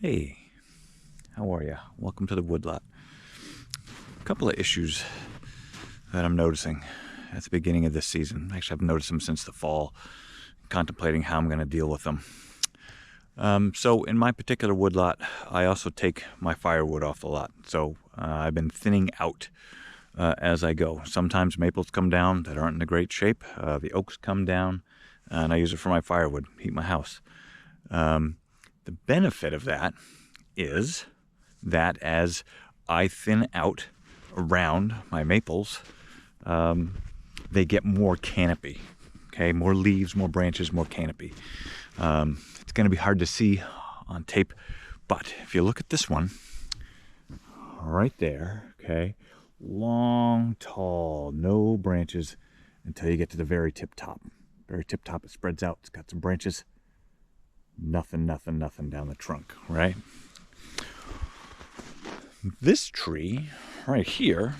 Hey, how are you? Welcome to the woodlot. A couple of issues that I'm noticing at the beginning of this season. Actually, I've noticed them since the fall, contemplating how I'm going to deal with them. So in my particular woodlot, I also take my firewood off the lot. So I've been thinning out as I go. Sometimes maples come down that aren't in a great shape. The oaks come down, and I use it for my firewood, heat my house. The benefit of that is that as I thin out around my maples, they get more canopy, okay? More leaves, more branches, more canopy. It's going to be hard to see on tape, but if you look at this one, right there, okay? Long, tall, no branches until you get to the very tip top. Very tip top, it spreads out, it's got some branches. Nothing down the trunk, right? This tree right here,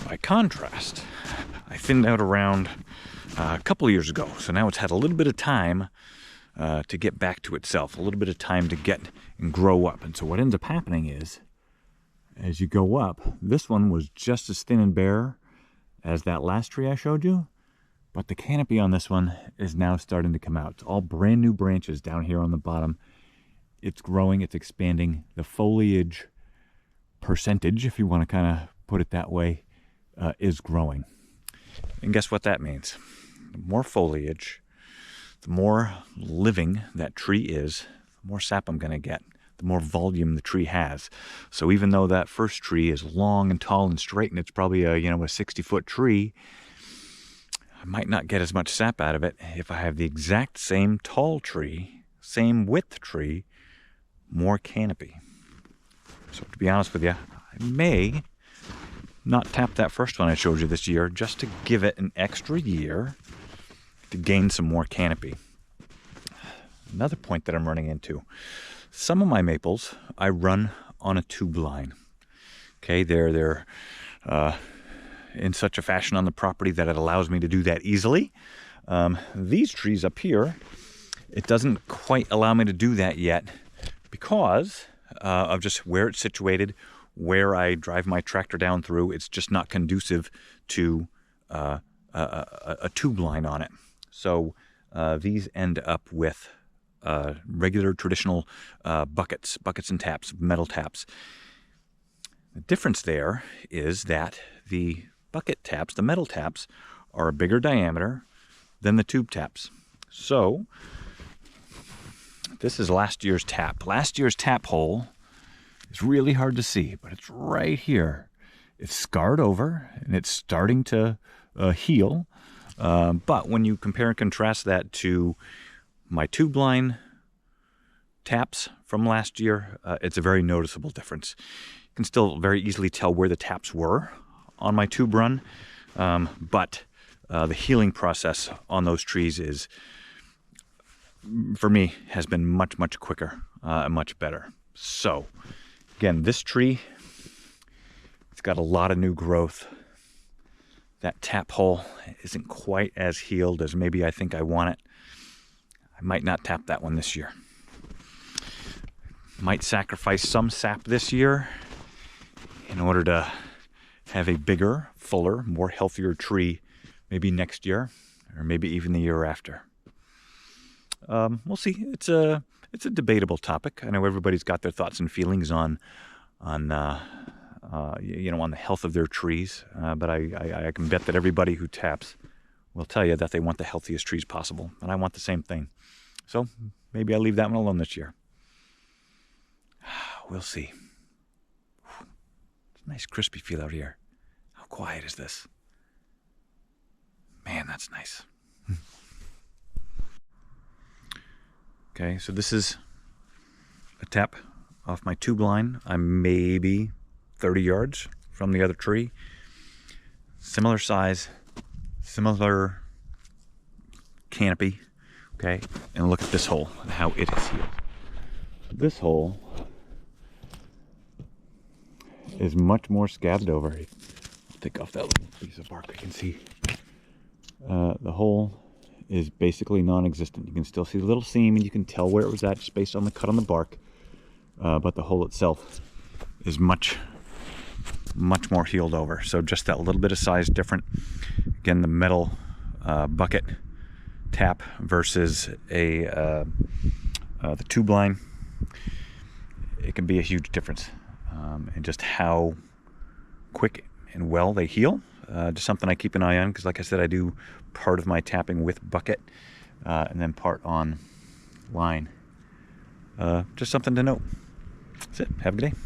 by contrast, I thinned out around a couple of years ago. So now it's had a little bit of time to get back to itself, a little bit of time to get and grow up. And so what ends up happening is, as you go up, this one was just as thin and bare as that last tree I showed you. But the canopy on this one is now starting to come out. It's all brand new branches down here on the bottom. It's growing, it's expanding. The foliage percentage, if you want to kind of put it that way, is growing. And guess what that means? The more foliage, the more living that tree is, the more sap I'm going to get, the more volume the tree has. So even though that first tree is long and tall and straight, and it's probably a 60-foot tree, I might not get as much sap out of it if I have the exact same tall tree, same width tree, more canopy. So to be honest with you, I may not tap that first one I showed you this year just to give it an extra year to gain some more canopy. Another point that I'm running into, some of my maples I run on a tube line. Okay, they're in such a fashion on the property that it allows me to do that easily. These trees up here, it doesn't quite allow me to do that yet because of just where it's situated, where I drive my tractor down through. It's just not conducive to a tube line on it. So these end up with regular traditional buckets and taps, metal taps. The difference there is that the bucket taps, the metal taps, are a bigger diameter than the tube taps. So this is last year's tap. Last year's tap hole is really hard to see, but it's right here. It's scarred over and it's starting to heal. But when you compare and contrast that to my tube line taps from last year, it's a very noticeable difference. You can still very easily tell where the taps were on my tube run, but the healing process on those trees is, for me, has been much quicker and much better. So again, this tree, it's got a lot of new growth. That tap hole isn't quite as healed as maybe I think I want it. I might not tap that one this year. Might sacrifice some sap this year in order to have a bigger, fuller, more healthier tree maybe next year or maybe even the year after. We'll see. It's a debatable topic. I know everybody's got their thoughts and feelings on the health of their trees, but I can bet that everybody who taps will tell you that they want the healthiest trees possible, and I want the same thing. So maybe I'll leave that one alone this year. We'll see. It's a nice crispy feel out here. How quiet is this? Man, that's nice. Okay, so this is a tap off my tube line. I'm maybe 30 yards from the other tree. Similar size, similar canopy. Okay, and look at this hole and how it is healed. This hole is much more scabbed over. I'll take off that little piece of bark I can see. The hole is basically non-existent. You can still see the little seam, and you can tell where it was at just based on the cut on the bark. But the hole itself is much more healed over. So just that little bit of size different. Again, the metal bucket tap versus the tube line, it can be a huge difference in just how quick and well they heal. Just something I keep an eye on, because like I said, I do part of my tapping with bucket and then part on line. Just something to note. That's it. Have a good day.